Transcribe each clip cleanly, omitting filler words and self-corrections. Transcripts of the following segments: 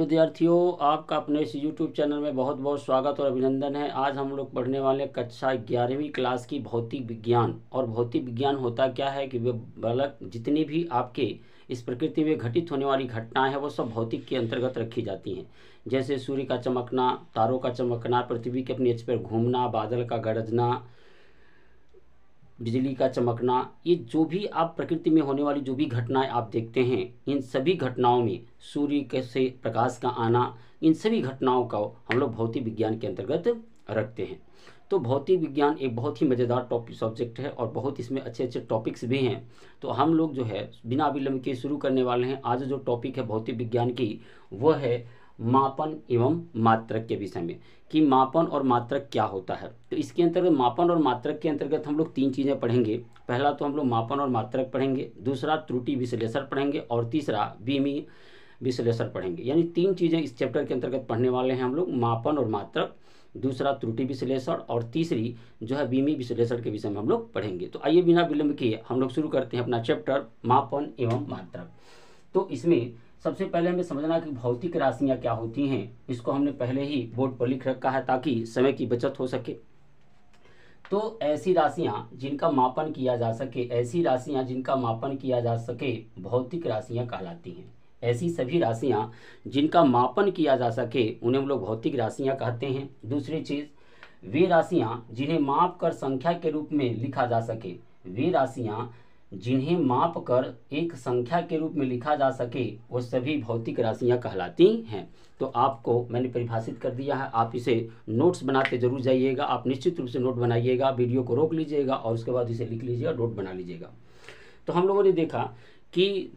विद्यार्थियों, आपका अपने इस यूट्यूब चैनल में बहुत बहुत स्वागत और अभिनंदन है। आज हम लोग पढ़ने वाले कक्षा 11वीं क्लास की भौतिक विज्ञान। और भौतिक विज्ञान होता क्या है कि वे बालक जितनी भी आपके इस प्रकृति में घटित होने वाली घटनाएं हैं वो सब भौतिक के अंतर्गत रखी जाती हैं। जैसे सूर्य का चमकना, तारों का चमकना, पृथ्वी के अपनी अक्ष पर घूमना, बादल का गरजना, बिजली का चमकना, ये जो भी आप प्रकृति में होने वाली जो भी घटनाएं आप देखते हैं, इन सभी घटनाओं में सूर्य के से प्रकाश का आना, इन सभी घटनाओं का हम लोग भौतिक विज्ञान के अंतर्गत रखते हैं। तो भौतिक विज्ञान एक बहुत ही मज़ेदार टॉपिक सब्जेक्ट है और बहुत इसमें अच्छे अच्छे टॉपिक्स भी हैं। तो हम लोग जो है बिना विलंब के शुरू करने वाले हैं। आज जो टॉपिक है भौतिक विज्ञान की वो है मापन एवं मात्रक के विषय में, कि मापन और मात्रक क्या होता है। तो इसके अंतर्गत मापन और मात्रक के अंतर्गत हम लोग तीन चीज़ें पढ़ेंगे। पहला तो हम लोग मापन और मात्रक पढ़ेंगे, दूसरा त्रुटि विश्लेषण पढ़ेंगे और तीसरा बीमी विश्लेषण पढ़ेंगे। यानी तीन चीज़ें इस चैप्टर के अंतर्गत पढ़ने वाले हैं हम लोग, मापन और मात्रक, दूसरा त्रुटि विश्लेषण और तीसरी जो है बीमी विश्लेषण के विषय में हम लोग पढ़ेंगे। तो आइए बिना विलंब किए हम लोग शुरू करते हैं अपना चैप्टर मापन एवं मात्रक। तो इसमें सबसे पहले हमें समझना कि भौतिक राशियां क्या होती हैं। इसको हमने पहले ही बोर्ड पर लिख रखा है ताकि समय की बचत हो सके। तो ऐसी राशियां जिनका मापन किया जा सके, ऐसी राशियां जिनका मापन किया जा सके भौतिक राशियां कहलाती हैं। ऐसी सभी राशियां जिनका मापन किया जा सके उन्हें हम लोग भौतिक राशियां कहते हैं। दूसरी चीज, वे राशियां जिन्हें माप कर संख्या के रूप में लिखा जा सके, वे राशियां जिन्हें माप कर एक संख्या के रूप में लिखा जा सके वो सभी भौतिक राशियां कहलाती हैं। तो आपको मैंने परिभाषित कर दिया है, आप इसे नोट्स बनाते जरूर जाइएगा। आप निश्चित रूप से नोट बनाइएगा, वीडियो को रोक लीजिएगा और उसके बाद इसे लिख लीजिएगा, नोट बना लीजिएगा। तो हम लोगों ने देखा कि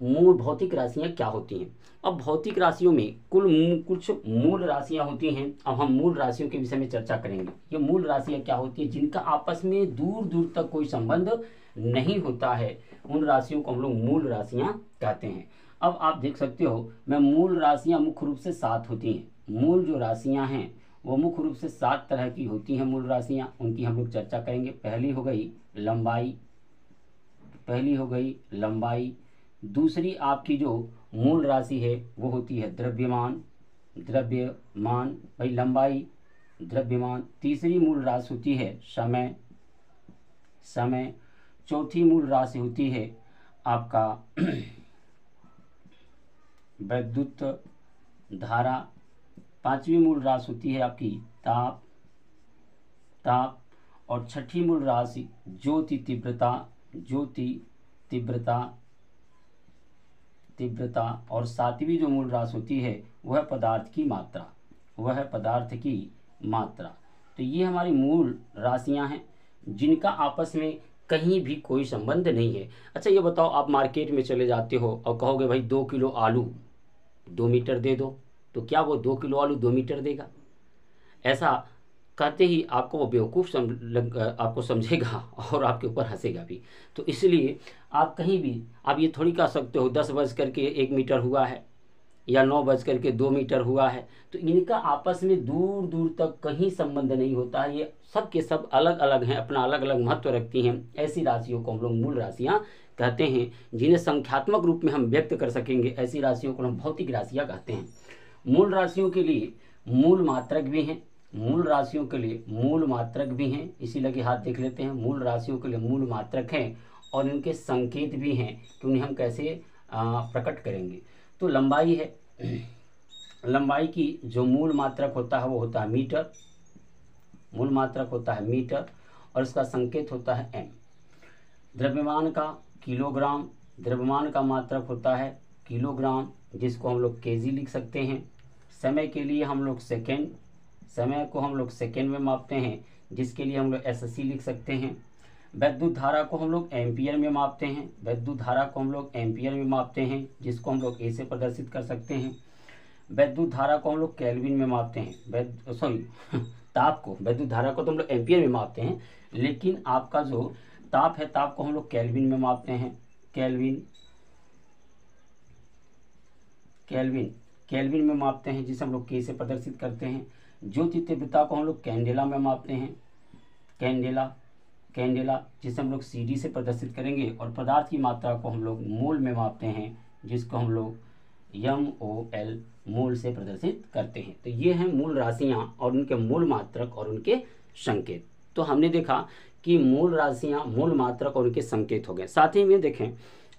मूल भौतिक राशियां क्या होती हैं। अब भौतिक राशियों में कुछ मूल राशियां होती हैं। अब हम मूल राशियों के विषय में चर्चा करेंगे। ये मूल राशियां क्या होती हैं जिनका आपस में दूर दूर तक कोई संबंध नहीं होता है, उन राशियों को हम लोग मूल राशियां कहते हैं। अब आप देख सकते हो, मैं मूल राशियां मुख्य रूप से 7 होती हैं। मूल जो राशियां हैं वो मुख्य रूप से 7 तरह की होती हैं। मूल राशियां, उनकी हम लोग चर्चा करेंगे। पहली हो गई लंबाई, दूसरी आपकी जो मूल राशि है वो होती है द्रव्यमान भाई लंबाई, द्रव्यमान। तीसरी मूल राशि होती है समय। चौथी मूल राशि होती है आपका वैद्युत धारा। पांचवी मूल राशि होती है आपकी ताप। और छठी मूल राशि ज्योति तीव्रता। और सातवीं जो मूल राशि होती है वह पदार्थ की मात्रा। तो ये हमारी मूल राशियां हैं जिनका आपस में कहीं भी कोई संबंध नहीं है। अच्छा ये बताओ, आप मार्केट में चले जाते हो और कहोगे भाई 2 किलो आलू 2 मीटर दे दो, तो क्या वो 2 किलो आलू 2 मीटर देगा? ऐसा कहते ही आपको वो बेवकूफ़ आपको समझेगा और आपके ऊपर हंसेगा भी। तो इसलिए आप कहीं भी आप ये थोड़ी कह सकते हो 10 बज करके 1 मीटर हुआ है या 9 बज करके 2 मीटर हुआ है। तो इनका आपस में दूर दूर तक कहीं संबंध नहीं होता है। ये सब के सब अलग अलग हैं, अपना अलग अलग महत्व रखती हैं। ऐसी राशियों को हम लोग मूल राशियां कहते हैं, जिन्हें संख्यात्मक रूप में हम व्यक्त कर सकेंगे। ऐसी राशियों को हम भौतिक राशियां कहते हैं। मूल राशियों के लिए मूल मात्रक भी हैं, मूल राशियों के लिए मूल मात्रक भी हैं। इसी लगे हाथ देख लेते हैं। मूल राशियों के लिए मूल मात्रक हैं और इनके संकेत भी हैं कि उन्हें हम कैसे प्रकट करेंगे। तो लंबाई है, लंबाई की जो मूल मात्रक होता है वो होता है मीटर। मूल मात्रक होता है मीटर और इसका संकेत होता है एम। द्रव्यमान का किलोग्राम, द्रव्यमान का मात्रक होता है किलोग्राम, जिसको हम लोग केजी लिख सकते हैं। समय के लिए हम लोग सेकेंड, समय को हम लोग सेकेंड में मापते हैं, जिसके लिए हम लोग एसएससी लिख सकते हैं। वैद्युत धारा को हम लोग एम्पियर में मापते हैं, जिसको हम लोग ए से प्रदर्शित कर सकते हैं। वैद्युत धारा को हम लोग केल्विन में मापते हैं, वैद्युत धारा को तो हम लोग एम्पियर में मापते हैं, लेकिन आपका जो ताप है, ताप को हम लोग केल्विन में मापते हैं। केल्विन में मापते हैं, जिसे हम लोग के से प्रदर्शित करते हैं। ज्योति तीव्रता को हम लोग कैंडेला में मापते हैं, कैंडेला जिसे हम लोग सीडी से प्रदर्शित करेंगे। और पदार्थ की मात्रा को हम लोग मोल में मापते हैं, जिसको हम लोग MOL मूल से प्रदर्शित करते हैं। तो ये हैं मूल राशियां और उनके मूल मात्रक और उनके संकेत। तो हमने देखा कि मूल राशियां, मूल मात्रक और उनके संकेत हो गए। साथ ही में देखें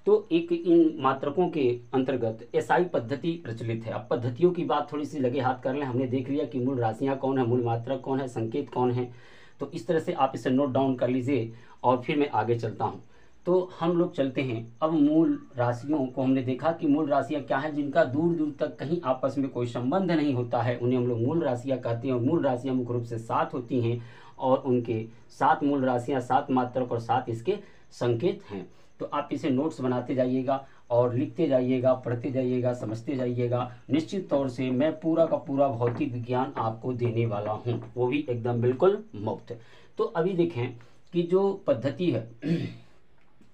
तो एक इन मात्रकों के अंतर्गत एसआई पद्धति प्रचलित है। अब पद्धतियों की बात थोड़ी सी लगे हाथ कर लें। हमने देख लिया कि मूल राशियां कौन है, मूल मात्रक कौन है, संकेत कौन है। तो इस तरह से आप इसे नोट डाउन कर लीजिए और फिर मैं आगे चलता हूँ। तो हम लोग चलते हैं अब मूल राशियों को। हमने देखा कि मूल राशियां क्या है, जिनका दूर दूर तक कहीं आपस में कोई संबंध नहीं होता है, उन्हें हम लोग मूल राशियां कहते हैं। और मूल राशियां मुख्य रूप से 7 होती हैं और उनके 7 मूल राशियां, 7 मात्रक और 7 इसके संकेत हैं। तो आप इसे नोट्स बनाते जाइएगा और लिखते जाइएगा, पढ़ते जाइएगा, समझते जाइएगा। निश्चित तौर से मैं पूरा का पूरा भौतिक विज्ञान आपको देने वाला हूँ, वो भी एकदम बिल्कुल मुफ्त। तो अभी देखें कि जो पद्धति है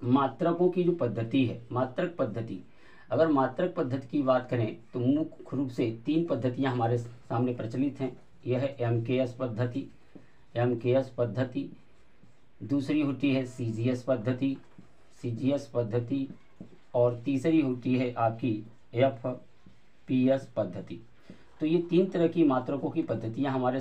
मात्रकों की, जो पद्धति है मात्रक पद्धति, अगर मात्रक पद्धति की बात करें तो मुख्य रूप से 3 पद्धतियां हमारे सामने प्रचलित हैं। यह है एमकेएस पद्धति, एमकेएस पद्धति, दूसरी होती है सीजीएस पद्धति, सीजीएस पद्धति, और तीसरी होती है आपकी एफपीएस पद्धति। तो ये 3 तरह की मात्रकों की पद्धतियां हमारे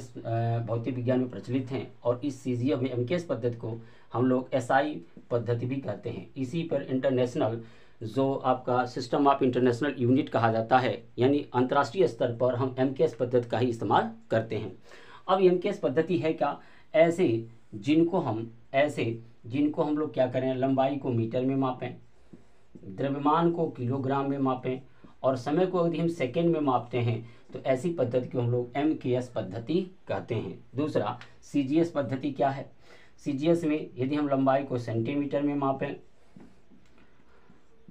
भौतिक विज्ञान में प्रचलित हैं। और इस सीजीएस एमकेएस पद्धति को हम लोग एसआई पद्धति भी कहते हैं। इसी पर इंटरनेशनल जो आपका सिस्टम ऑफ इंटरनेशनल यूनिट कहा जाता है, यानी अंतर्राष्ट्रीय स्तर पर हम एमकेएस पद्धति का ही इस्तेमाल करते हैं। अब एमकेएस पद्धति है क्या, ऐसे जिनको हम लोग क्या करें, लंबाई को मीटर में मापें, द्रव्यमान को किलोग्राम में मापें और समय को यदि हम सेकेंड में मापते हैं तो ऐसी पद्धति को हम लोग एमकेएस पद्धति कहते हैं। दूसरा सीजीएस पद्धति क्या है, सीजीएस में यदि हम लंबाई को सेंटीमीटर में मापें,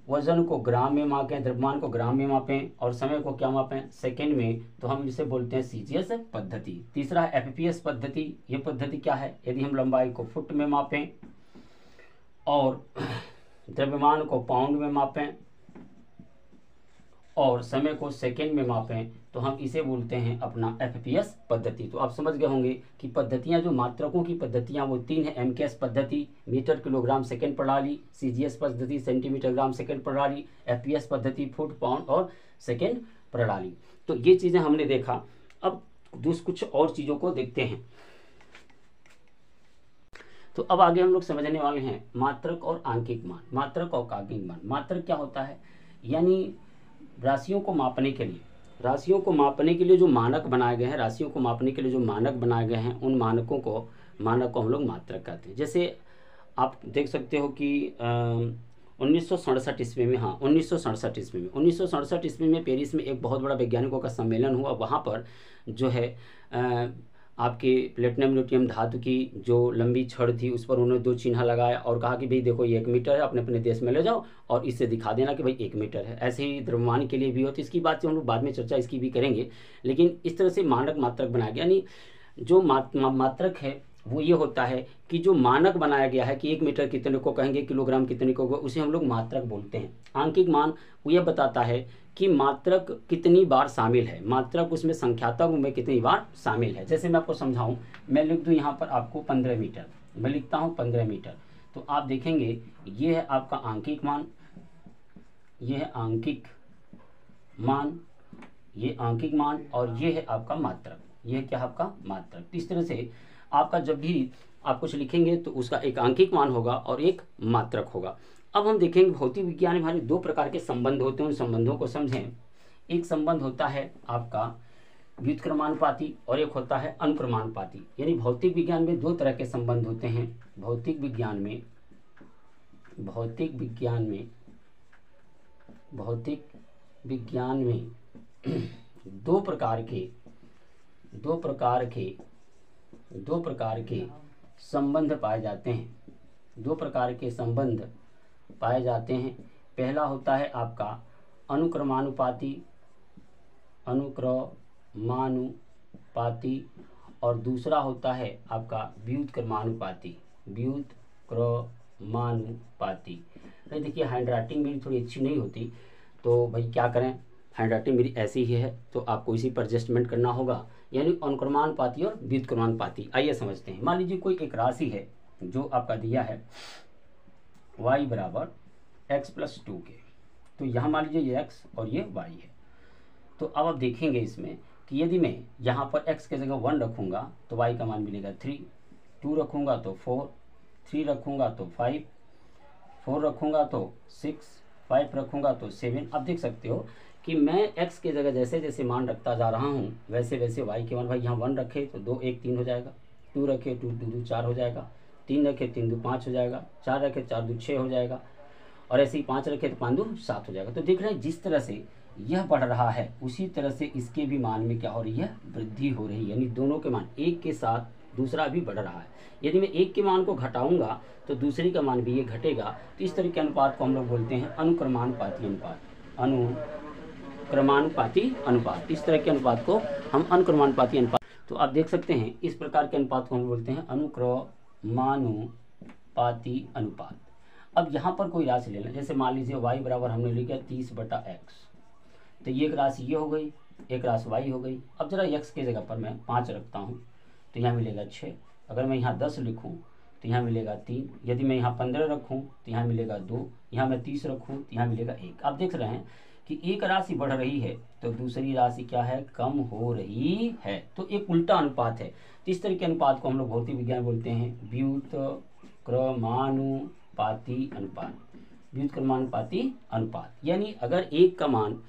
वजन को ग्राम में मापें, द्रव्यमान को ग्राम में मापें और समय को क्या मापें, सेकेंड में, तो हम इसे बोलते हैं सीजीएस पद्धति। तीसरा है एफपीएस पद्धति। यह पद्धति क्या है, यदि हम लंबाई को फुट में मापें और द्रव्यमान को पाउंड में मापें और समय को सेकेंड में मापें तो हम इसे बोलते हैं अपना एफपीएस पद्धति। तो आप समझ गए होंगे कि पद्धतियां, जो मात्रकों की पद्धतियां वो 3 है। एमकेएस पद्धति मीटर किलोग्राम सेकेंड प्रणाली, सीजीएस पद्धति सेंटीमीटर ग्राम सेकेंड प्रणाली, एफपीएस पद्धति फुट पाउंड और सेकेंड प्रणाली। तो ये चीजें हमने देखा। अब कुछ और चीजों को देखते हैं। तो अब आगे हम लोग समझने वाले हैं मात्रक और आंकिक मान। मात्रक और आंकिक मान, मात्रक क्या होता है, यानी राशियों को मापने के लिए जो मानक बनाए गए हैं, राशियों को मापने के लिए जो मानक बनाए गए हैं, उन मानक को हम लोग मात्रक कहते हैं। जैसे आप देख सकते हो कि 1967 ईस्वी में, 1967 ईस्वी में पेरिस में एक बहुत बड़ा वैज्ञानिकों का सम्मेलन हुआ। वहाँ पर जो है आपके प्लेटिनम ल्यूटियम धातु की जो लंबी छड़ थी उस पर उन्होंने 2 चिन्ह लगाया और कहा कि भाई देखो ये 1 मीटर है, अपने अपने देश में ले जाओ और इससे दिखा देना कि भाई 1 मीटर है। ऐसे ही द्रव्यमान के लिए भी हो। तो इसकी बात हम लोग बाद में चर्चा इसकी भी करेंगे। लेकिन इस तरह से मानक मात्रक बनाया गया, यानी जो मात्रक है वो ये होता है कि जो मानक बनाया गया है कि 1 मीटर कितने को कहेंगे, किलोग्राम कितने को, उसे हम लोग मात्रक बोलते हैं। आंकिक मान वो ये बताता है कि मात्रक कितनी बार शामिल है, मात्रक उसमें संख्यात्मक में कितनी बार शामिल है। जैसे मैं आपको समझाऊं, मैं लिख दूं यहाँ पर आपको 15 मीटर, मैं लिखता हूँ 15 मीटर। तो आप देखेंगे ये है आपका आंकिक मान, ये है आंकिक मान, ये आंकिक मान और ये है आपका मात्रक। ये क्या है आपका मात्रक। इस तरह से आपका जब भी आप कुछ लिखेंगे तो उसका एक आंकिक मान होगा और एक मात्रक होगा। अब हम देखेंगे भौतिक विज्ञान में हमारे 2 प्रकार के संबंध होते हैं, उन संबंधों को समझें। एक संबंध होता है आपका व्युत्क्रमानुपाती और एक होता है अनुक्रमानुपाती। यानी भौतिक विज्ञान में 2 तरह के संबंध होते हैं। भौतिक विज्ञान में 2 प्रकार के संबंध पाए जाते हैं। 2 प्रकार के संबंध पाए जाते हैं। पहला होता है आपका अनुक्रमानुपाती और दूसरा होता है आपका व्युत्क्रमानुपाती। नहीं देखिए, हैंडराइटिंग मेरी थोड़ी अच्छी नहीं होती तो भाई क्या करें, हैंडराइटिंग मेरी ऐसी ही है तो आपको इसी पर एडजस्टमेंट करना होगा। यानी अनुक्रमानुपाती और व्युत्क्रमानुपाती। आइए समझते हैं। मान लीजिए कोई एक राशि है जो आपका दिया है y बराबर x + 2 के। तो यहाँ मान लीजिए ये x और ये y है। तो अब आप देखेंगे इसमें कि यदि मैं यहाँ पर x के जगह 1 रखूँगा तो y का मान मिलेगा 3, 2 रखूँगा तो 4, 3 रखूँगा तो 5, 4 रखूँगा तो 6, 5 रखूँगा तो 7। अब देख सकते हो कि मैं x के जगह जैसे जैसे मान रखता जा रहा हूँ वैसे वैसे y के मान, भाई यहाँ 1 रखे तो 2 1 3 हो जाएगा, 2 रखे 2 2 4 हो जाएगा, 3 रखे 3 2 5 हो जाएगा, 4 रखे 4 2 6 हो जाएगा, और ऐसे ही 5 रखे तो 5 2 7 हो जाएगा। तो देख रहे हैं जिस तरह से यह बढ़ रहा है उसी तरह से इसके भी मान में क्या हो रही है, वृद्धि हो रही है, यानी दोनों के मान एक के साथ दूसरा भी बढ़ रहा है। यदि मैं एक के मान को घटाऊंगा तो दूसरी का मान भी ये घटेगा। तो इस तरह के अनुपात को हम लोग बोलते हैं अनुक्रमानुपाती अनुपात, अनुक्रमानुपाती अनुपात। इस तरह के अनुपात को हम अनुक्रमानुपाती अनुपात, तो आप देख सकते हैं इस प्रकार के अनुपात को हम बोलते हैं अनुक्रमानुपाती अनुपात। अब यहाँ पर कोई राशि ले लें, जैसे मान लीजिए y बराबर हमने लिखा 30/x, तो ये एक राशि ये हो गई, एक राशि y हो गई। अब जरा x के जगह पर मैं 5 रखता हूँ तो यहाँ मिलेगा 6, अगर मैं यहाँ 10 लिखूँ तो यहाँ मिलेगा 3, यदि मैं यहाँ 15 रखूँ तो यहाँ मिलेगा 2, यहाँ मैं 30 रखूँ तो यहाँ मिलेगा 1। आप देख रहे हैं कि एक राशि बढ़ रही है तो दूसरी राशि क्या है, कम हो रही है। तो एक उल्टा अनुपात है। तो इस तरह के अनुपात को हम लोग भौतिक विज्ञान बोलते हैं व्युत्क्रमानुपाती अनुपात, व्युत्क्रमानुपाती अनुपात। यानी अगर एक का मान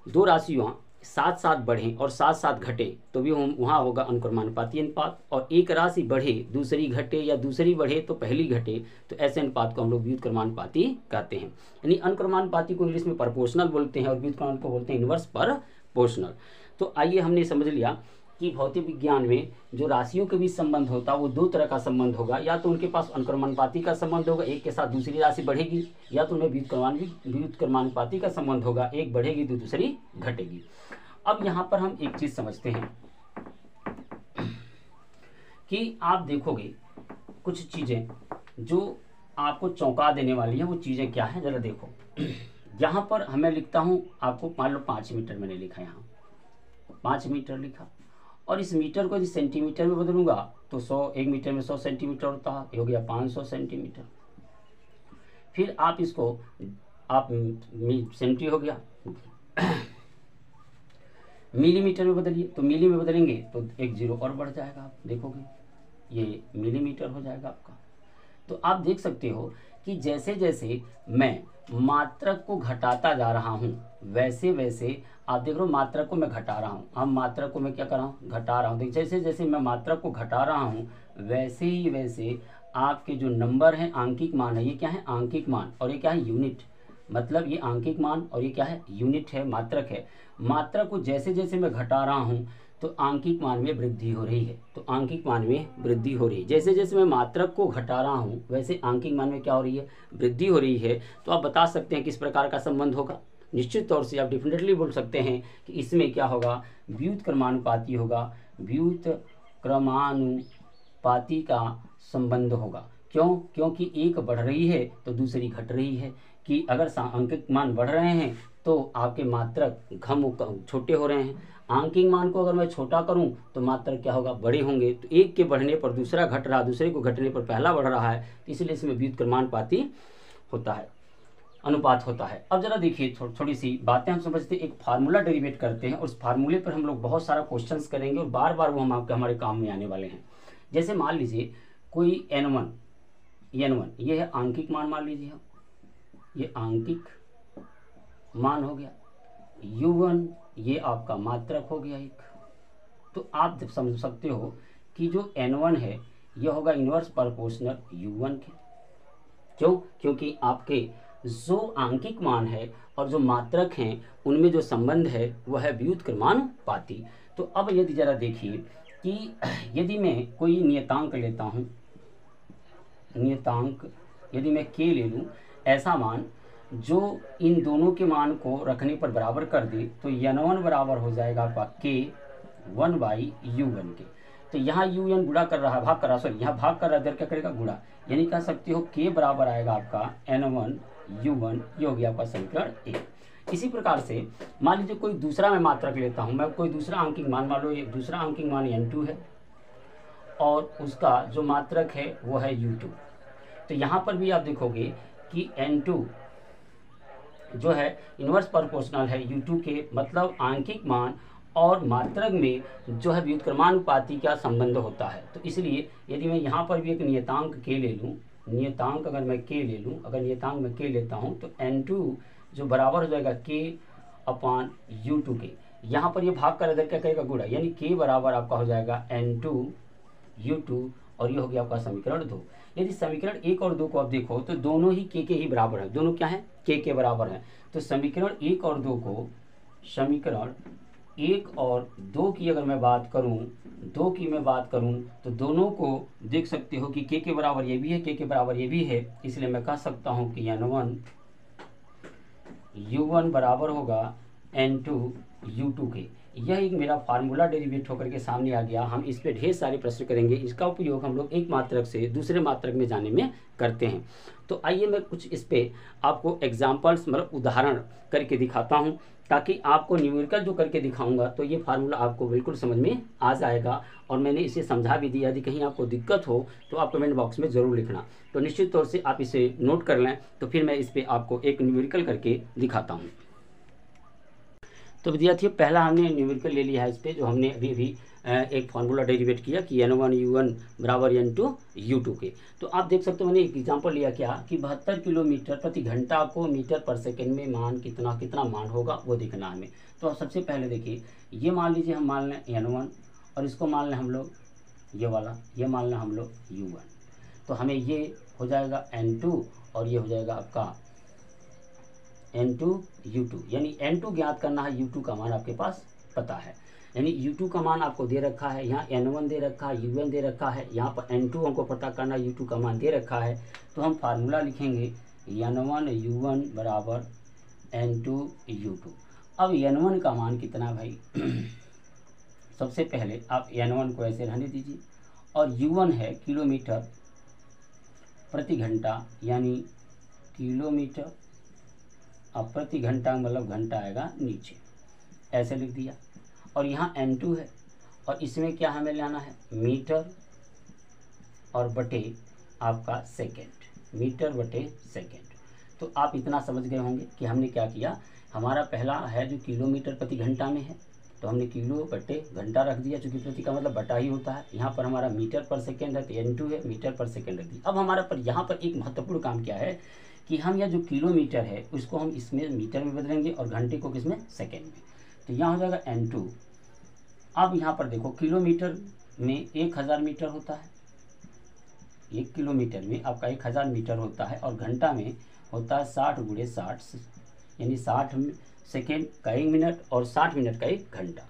दो राशियों साथ साथ बढ़े और साथ साथ घटे तो भी हम वहाँ होगा अनुक्रमानुपाती अनुपात, और एक राशि बढ़े दूसरी घटे या दूसरी बढ़े तो पहली घटे, तो ऐसे अनुपात को हम लोग व्युत्क्रमानुपाती कहते हैं। यानी अनुक्रमानुपाती को इंग्लिश में प्रोपोर्शनल बोलते हैं और व्युत्क्रमानुपाती को बोलते हैं इनवर्स प्रोपोर्शनल। तो आइए हमने समझ लिया कि भौतिक विज्ञान में जो राशियों के बीच संबंध होता है वो दो तरह का संबंध होगा, या तो उनके पास अनुक्रमानुपाती का संबंध होगा, एक के साथ दूसरी राशि बढ़ेगी, या तो उनमें व्युत्क्रमानुपाती का संबंध होगा, एक बढ़ेगी तो दूसरी घटेगी। अब यहाँ पर हम एक चीज समझते हैं कि आप देखोगे कुछ चीजें जो आपको चौंका देने वाली है, वो चीजें क्या है जरा देखो। यहाँ पर हमें लिखता हूँ आपको, मान लो 5 मीटर मैंने लिखा, यहाँ 5 मीटर लिखा, और इस मीटर को यदि सेंटीमीटर में बदलूंगा तो 1 मीटर में 100 सेंटीमीटर होता है, ये हो गया 500 सेंटीमीटर। फिर आप इसको आप सेंटी हो गया मिलीमीटर में बदलिए, तो मिली में बदलेंगे तो 1 0 और बढ़ जाएगा, आप देखोगे ये मिलीमीटर हो जाएगा आपका। तो आप देख सकते हो कि जैसे जैसे मैं मात्रक को घटाता जा रहा हूँ वैसे वैसे आप देख रहे हो मात्रक को मैं घटा रहा हूँ। अब मात्रक को मैं क्या कर रहा हूँ, घटा रहा हूँ। देख जैसे जैसे मैं मात्रक को घटा रहा हूँ वैसे ही वैसे आपके जो नंबर हैं, आंकिक मान है, ये क्या है आंकिक मान, और ये क्या है यूनिट, मतलब ये आंकिक मान और ये क्या है यूनिट है, मात्रक है। मात्रक को जैसे जैसे मैं घटा रहा हूँ तो आंकिक मान में वृद्धि हो रही है, तो आंकिक मान में वृद्धि हो रही है। जैसे जैसे मैं मात्रक को घटा रहा हूँ वैसे आंकिक मान में क्या हो रही है, वृद्धि हो रही है। तो आप बता सकते हैं किस प्रकार का संबंध होगा। निश्चित तौर से आप डेफिनेटली बोल सकते हैं कि इसमें क्या होगा, व्युत्क्रमानुपाती होगा, व्युत्क्रमानुपाती का संबंध होगा। क्यों? क्योंकि एक बढ़ रही है तो दूसरी घट रही है, कि अगर आंकिक मान बढ़ रहे हैं तो आपके मात्रक छोटे हो रहे हैं। आंकिक मान को अगर मैं छोटा करूं तो मात्रक क्या होगा, बड़े होंगे। तो एक के बढ़ने पर दूसरा घट रहा, दूसरे को घटने पर पहला बढ़ रहा है, इसलिए इसमें व्युत्क्रमानुपाती होता है, अनुपात होता है। अब जरा देखिए थोड़ी सी बातें हम समझते हैं। एक फार्मूला डेरिवेट करते हैं और उस फार्मूले पर हम लोग बहुत सारा क्वेश्चंस करेंगे और बार बार वो हम आपके हमारे काम में आने वाले हैं। जैसे मान लीजिए कोई n1 ये है आंकिक मान, मान लीजिए ये आंकिक मान हो गया, u1 ये आपका मात्रक हो गया एक। तो आप समझ सकते हो कि जो n1 है यह होगा इनवर्स प्रोपोर्शनल u1 के। क्यों? क्योंकि आपके जो आंकिक मान है और जो मात्रक हैं उनमें जो संबंध है वह है व्युत्क्रमानुपाती। तो अब यदि जरा देखिए कि यदि मैं कोई नियतांक लेता हूँ, नियतांक यदि मैं k ले लूँ, ऐसा मान जो इन दोनों के मान को रखने पर बराबर कर दे, तो n1 बराबर हो जाएगा आपका k1/u1 के। तो यहाँ un गुणा कर रहा है, भाग कर रहा, सॉरी यहाँ भाग कर रहा है, इधर क्या करेगा गुणा, यानी कह सकते हो k बराबर आएगा आपका n1u1, ये हो गया आपका समीकरण 1। इसी प्रकार से मान लीजिए कोई दूसरा मैं मात्रक लेता हूँ, मैं कोई दूसरा अंकिक मान, मान लो ये दूसरा अंकिक मान n2 है और उसका जो मात्रक है वो है u2। तो यहाँ पर भी आप देखोगे कि n2 जो है इन्वर्स प्रोपोर्शनल है U2 के, मतलब आंकिक मान और मात्रक में जो है व्युत्क्रमानुपाती का संबंध होता है। तो इसलिए यदि मैं यहाँ पर भी एक नियतांक k ले लूँ, नियतांक अगर मैं k ले लूँ, अगर नियतांक मैं k लेता हूँ तो N2 जो बराबर हो जाएगा k/U2 के, यहाँ पर ये भाग का इधर क्या करेगा, गुणा, यानी k बराबर आपका हो जाएगा N2U2, और ये हो गया आपका समीकरण 2। यदि समीकरण 1 और 2 को आप देखो तो दोनों ही k के ही बराबर है, दोनों क्या है, k के बराबर है। तो समीकरण 1 और 2 को, समीकरण 1 और 2 की अगर मैं बात करूं, तो दोनों को देख सकते हो कि k के बराबर ये भी है, k के बराबर ये भी है, इसलिए मैं कह सकता हूं कि N1U1 बराबर होगा N2U2 के। यह एक मेरा फार्मूला डेरिवेट होकर के सामने आ गया। हम इस पे ढेर सारे प्रश्न करेंगे, इसका उपयोग हम लोग एक मात्रक से दूसरे मात्रक में जाने में करते हैं। तो आइए मैं कुछ इस पे आपको एग्जाम्पल्स, मतलब उदाहरण करके दिखाता हूं, ताकि आपको न्यूमेरिकल जो करके दिखाऊंगा तो ये फार्मूला आपको बिल्कुल समझ में आ जाएगा। और मैंने इसे समझा भी दिया, यदि कहीं आपको दिक्कत हो तो आप कमेंट बॉक्स में ज़रूर लिखना। तो निश्चित तौर से आप इसे नोट कर लें, तो फिर मैं इस पर आपको एक न्यूमेरिकल करके दिखाता हूँ। तो विद्यार्थियों, पहला हमने न्यूमेरिकल ले लिया है इस पे, जो हमने अभी एक फार्मूला डेरिवेट किया कि N1U1 बराबर N2U2 के। तो आप देख सकते हो मैंने एक एग्जांपल लिया क्या, कि 72 किलोमीटर प्रति घंटा को मीटर पर सेकंड में मान कितना मान होगा वो देखना हमें। तो सबसे पहले देखिए, ये मान लीजिए हम मान लें N1, और इसको मान लें हम लोग ये वाला, ये मान लें हम लोग U1। तो हमें ये हो जाएगा N2 और ये हो जाएगा आपका N2U2, यानी N2 ज्ञात करना है, U2 का मान आपके पास पता है, यानी U2 का मान आपको दे रखा है, यहाँ N1 दे रखा है, U1 दे रखा है, यहाँ पर N2 हमको पता करना, U2 का मान दे रखा है। तो हम फार्मूला लिखेंगे N1U1 बराबर N2U2। अब N1 का मान कितना भाई सबसे पहले आप N1 को ऐसे रहने दीजिए, और U1 है किलोमीटर प्रति घंटा, यानी किलोमीटर अब प्रति घंटा, मतलब घंटा आएगा नीचे, ऐसे लिख दिया। और यहाँ N2 है, और इसमें क्या हमें लेना है, मीटर और बटे आपका सेकेंड, मीटर बटे सेकेंड। तो आप इतना समझ गए होंगे कि हमने क्या किया, हमारा पहला है जो किलोमीटर प्रति घंटा में है, तो हमने किलो बटे घंटा रख दिया, चूँकि प्रति का मतलब बटा ही होता है। यहाँ पर हमारा मीटर पर सेकेंड है, तो N2 है, मीटर पर सेकेंड रख दिया। अब हमारा पर यहाँ पर एक महत्वपूर्ण काम क्या है कि हम यह जो किलोमीटर है उसको हम इसमें मीटर में बदलेंगे, और घंटे को किसमें, सेकेंड में। तो यहाँ हो जाएगा N2। अब यहाँ पर देखो, किलोमीटर में 1000 मीटर होता है, 1 किलोमीटर में आपका 1000 मीटर होता है, और घंटा में होता है 60 × 60, यानी 60 सेकेंड का 1 मिनट और 60 मिनट का 1 घंटा।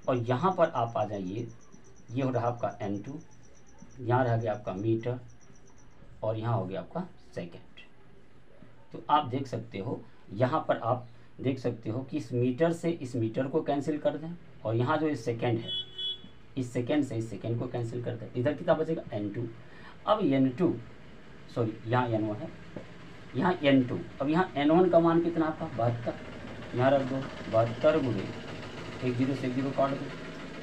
और यहाँ पर आप आ जाइए, ये हो रहा आपका N2, यहाँ रह गया आपका मीटर, और यहाँ हो गया आपका सेकेंड। तो आप देख सकते हो, यहाँ पर आप देख सकते हो कि इस मीटर से इस मीटर को कैंसिल कर दें, और यहाँ जो इस सेकेंड है, इस सेकेंड से इस सेकेंड को कैंसिल कर दें, इधर कितना बचेगा, N2। अब N2, सॉरी यहाँ N1 है, यहाँ N2। अब यहाँ N1 का मान कितना आपका 72, यहाँ रख दो 72 गुणे 1 0 से 1 0 काट दो,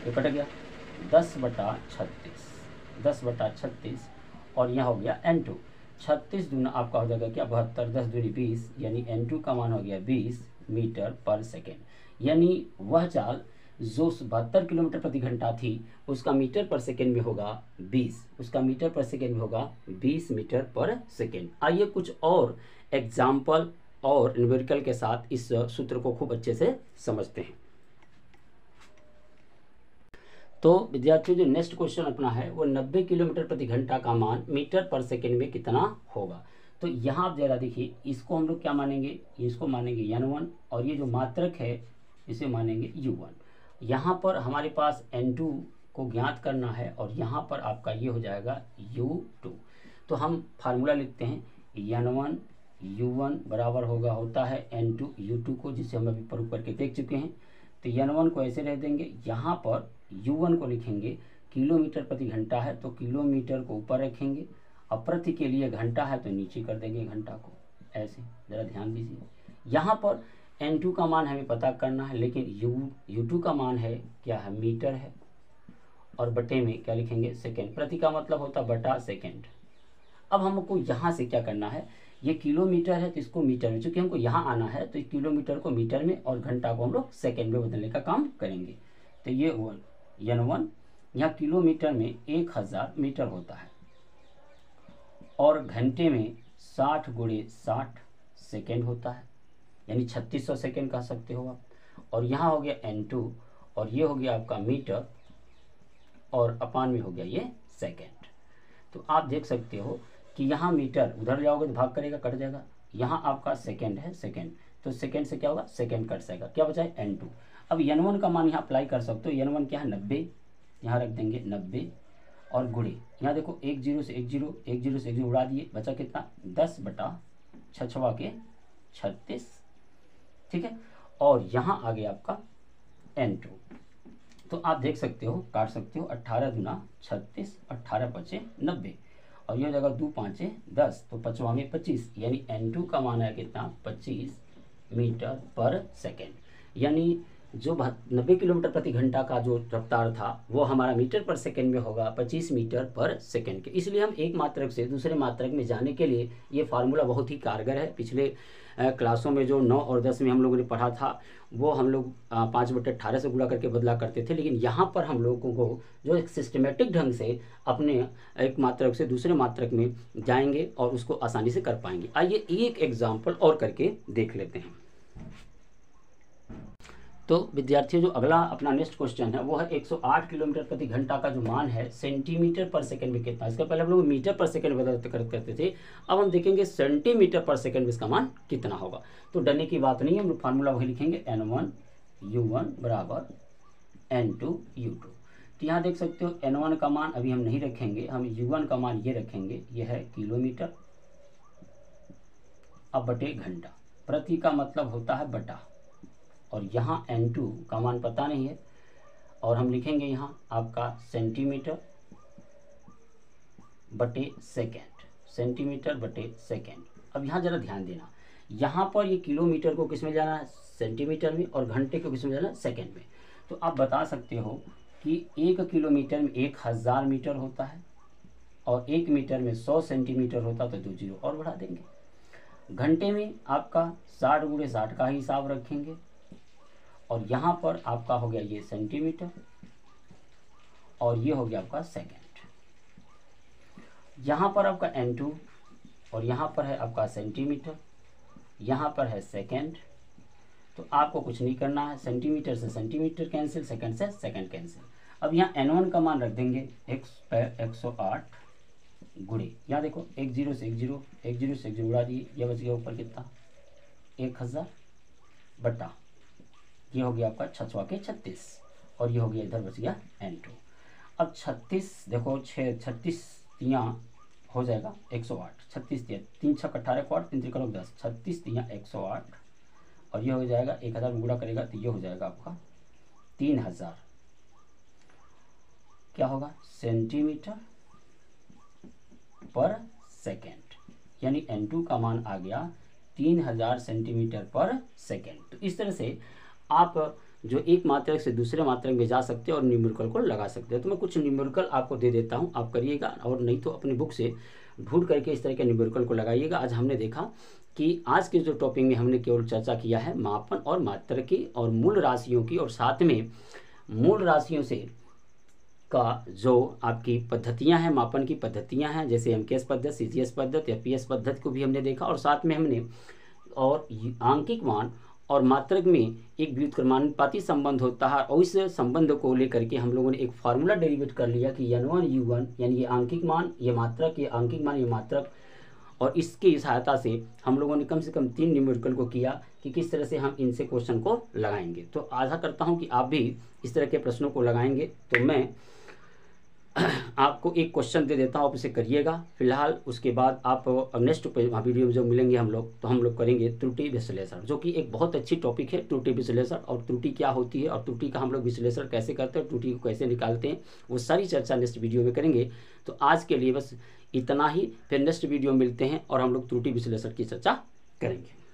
ये कट गया 10/36, 10/36, और यहाँ हो गया N2। 36 दूना आपका हो जाएगा क्या, 72, 10 दूनी 20, यानी N2 का मान हो गया 20 मीटर पर सेकेंड। यानी वह चाल जो 72 किलोमीटर प्रति घंटा थी उसका मीटर पर सेकेंड में होगा 20, उसका मीटर पर सेकेंड में होगा 20 मीटर पर सेकेंड। आइए कुछ और एग्जाम्पल और न्यूमेरिकल के साथ इस सूत्र को खूब अच्छे से समझते हैं। तो विद्यार्थियों, जो नेक्स्ट क्वेश्चन अपना है वो 90 किलोमीटर प्रति घंटा का मान मीटर पर सेकेंड में कितना होगा। तो यहाँ आप जरा देखिए, इसको हम लोग क्या मानेंगे, इसको मानेंगे N1, और ये जो मात्रक है इसे मानेंगे U1। यहाँ पर हमारे पास N2 को ज्ञात करना है, और यहाँ पर आपका ये हो जाएगा U2। तो हम फार्मूला लिखते हैं N1U1 बराबर होता है N2U2 को, जिसे हम अभी प्रूव करके देख चुके हैं। तो N1 को ऐसे रह देंगे, यहाँ पर U1 को लिखेंगे, किलोमीटर प्रति घंटा है तो किलोमीटर को ऊपर रखेंगे, और प्रति के लिए घंटा है तो नीचे कर देंगे घंटा को, ऐसे ज़रा ध्यान दीजिए। यहाँ पर N2 का मान हमें पता करना है, लेकिन U2 का मान है क्या है, मीटर है, और बटे में क्या लिखेंगे, सेकेंड। प्रति का मतलब होता बटा सेकेंड। अब हमको यहाँ से क्या करना है, ये किलोमीटर है तो इसको मीटर में, चूंकि हमको यहाँ आना है तो किलोमीटर को मीटर में और घंटा को हम लोग सेकेंड में बदलने का काम करेंगे। तो ये N1 यहाँ किलोमीटर में 1000 मीटर होता है और घंटे में 60 × 60 सेकेंड होता है, यानी 3600 सेकेंड कह सकते हो आप। और यहाँ हो गया N2 और ये हो गया आपका मीटर और अपान में हो गया ये सेकेंड। तो आप देख सकते हो कि यहाँ मीटर उधर जाओगे तो भाग करेगा, कट जाएगा। यहाँ आपका सेकेंड है, सेकेंड, तो सेकेंड से क्या होगा, सेकेंड कट जाएगा, क्या बचा है N2। अब N1 का मान यहाँ अप्लाई कर सकते हो। N1 क्या है 90, यहाँ रख देंगे 90 और गुणे, यहाँ देखो 1 0 से 1 0, 1 0 से 1 0 उड़ा दिए, बचा कितना 10/6 ठीक है। और यहाँ आ गया आपका N2। तो आप देख सकते हो, काट सकते हो, 18 दूना 36, 18 5 90 और यह हो जाएगा 2 5 10, तो 5वां में 25, यानी N2 का मान है कितना 25 मीटर पर सेकेंड। यानी जो 90 किलोमीटर प्रति घंटा का जो रफ्तार था वो हमारा मीटर पर सेकेंड में होगा 25 मीटर पर सेकेंड के। इसलिए हम एक मात्रक से दूसरे मात्रक में जाने के लिए ये फार्मूला बहुत ही कारगर है। पिछले क्लासों में जो 9 और 10 में हम लोगों ने पढ़ा था वो हम लोग 5/18 से गुणा करके बदला करते थे, लेकिन यहाँ पर हम लोगों को जो एक सिस्टमेटिक ढंग से अपने एक मात्रक से दूसरे मात्रक में जाएंगे और उसको आसानी से कर पाएंगे। आइए एक एग्जाम्पल और करके देख लेते हैं। तो विद्यार्थियों, जो अगला अपना नेक्स्ट क्वेश्चन है वो है 108 किलोमीटर प्रति घंटा का जो मान है सेंटीमीटर पर सेकंड में कितना। इसका पहले हम लोग मीटर पर सेकंड बदलते करते थे, अब हम देखेंगे सेंटीमीटर पर सेकंड में इसका मान कितना होगा। तो डरने की बात नहीं है, हम लोग फार्मूला वही लिखेंगे N1 U1 बराबर N2 U2। तो यहाँ देख सकते हो N1 का मान अभी हम नहीं रखेंगे, हम U1 का मान ये रखेंगे, ये है किलोमीटर अब बटे घंटा। प्रति का मतलब होता है बटा, और यहाँ N2 का मान पता नहीं है और हम लिखेंगे यहाँ आपका सेंटीमीटर बटे सेकेंड, सेंटीमीटर बटे सेकेंड। अब यहाँ जरा ध्यान देना, यहाँ पर ये किलोमीटर को किस में जाना है, सेंटीमीटर में, और घंटे को किस में जाना है, सेकेंड में। तो आप बता सकते हो कि 1 किलोमीटर में 1000 मीटर होता है और 1 मीटर में 100 सेंटीमीटर होता, तो 2 जीरो और बढ़ा देंगे। घंटे में आपका 60 × 60 का हिसाब रखेंगे और यहाँ पर आपका हो गया ये सेंटीमीटर और ये हो गया आपका सेकेंड। यहाँ पर आपका N2 और यहाँ पर है आपका सेंटीमीटर, यहाँ पर है सेकेंड। तो आपको कुछ नहीं करना है, सेंटीमीटर से सेंटीमीटर कैंसिल, सेकेंड से सेकेंड कैंसिल। अब यहाँ N1 का मान रख देंगे 108 गुणे, यहाँ देखो 1 0 से 1 0, 1 0 से 1 0 उड़ा दिए, यह बच गया ऊपर कितना 1000 बटा, ये हो गया आपका 6×36 और ये हो गया इधर बच गया N2। अब 36 देखो 36 यहाँ हो जाएगा 108, 36 3 6 18 को 8 3 3 करो 10, 36 यहाँ 108 और ये हो जाएगा 1000 में गुणा करेगा तो ये हो जाएगा आपका 3000 क्या होगा सेंटीमीटर पर सेकेंड, यानी N2 का मान आ गया 3000 सेंटीमीटर पर सेकेंड। तो इस तरह से आप जो एक मात्रक से दूसरे मात्रक में जा सकते हैं और न्यूमेरिकल को लगा सकते हैं। तो मैं कुछ न्यूमेरिकल आपको दे देता हूं, आप करिएगा, और नहीं तो अपनी बुक से ढूंढ करके इस तरह के न्यूमेरिकल को लगाइएगा। आज हमने देखा कि आज के जो टॉपिक में हमने केवल चर्चा किया है मापन और मात्रक की और मूल राशियों की, और साथ में मूल राशियों से का जो आपकी पद्धतियां हैं, मापन की पद्धतियां हैं, जैसे MKS पद्धति, CGS पद्धति, FPS पद्धति को भी हमने देखा, और साथ में हमने और आंकिक मान और मात्रक में एक व्युत्क्रमानुपाती संबंध होता है, और इस संबंध को लेकर के हम लोगों ने एक फार्मूला डेरिवेट कर लिया कि N1 U1 यानी ये आंकिक मान, ये मात्रक, ये आंकिक मान, ये मात्रक, और इसकी सहायता से हम लोगों ने कम से कम 3 न्यूमेरिकल को किया कि किस तरह से हम इनसे क्वेश्चन को लगाएंगे। तो आशा करता हूं कि आप भी इस तरह के प्रश्नों को लगाएंगे। तो मैं आपको एक क्वेश्चन दे देता हूँ, आप इसे करिएगा फिलहाल। उसके बाद आप नेक्स्ट वीडियो में जब मिलेंगे हम लोग, तो हम लोग करेंगे त्रुटि विश्लेषण, जो कि एक बहुत अच्छी टॉपिक है, त्रुटि विश्लेषण। और त्रुटि क्या होती है और त्रुटि का हम लोग विश्लेषण कैसे करते हैं, त्रुटि को कैसे निकालते हैं, वो सारी चर्चा नेक्स्ट वीडियो में करेंगे। तो आज के लिए बस इतना ही, फिर नेक्स्ट वीडियो में मिलते हैं और हम लोग त्रुटि विश्लेषण की चर्चा करेंगे।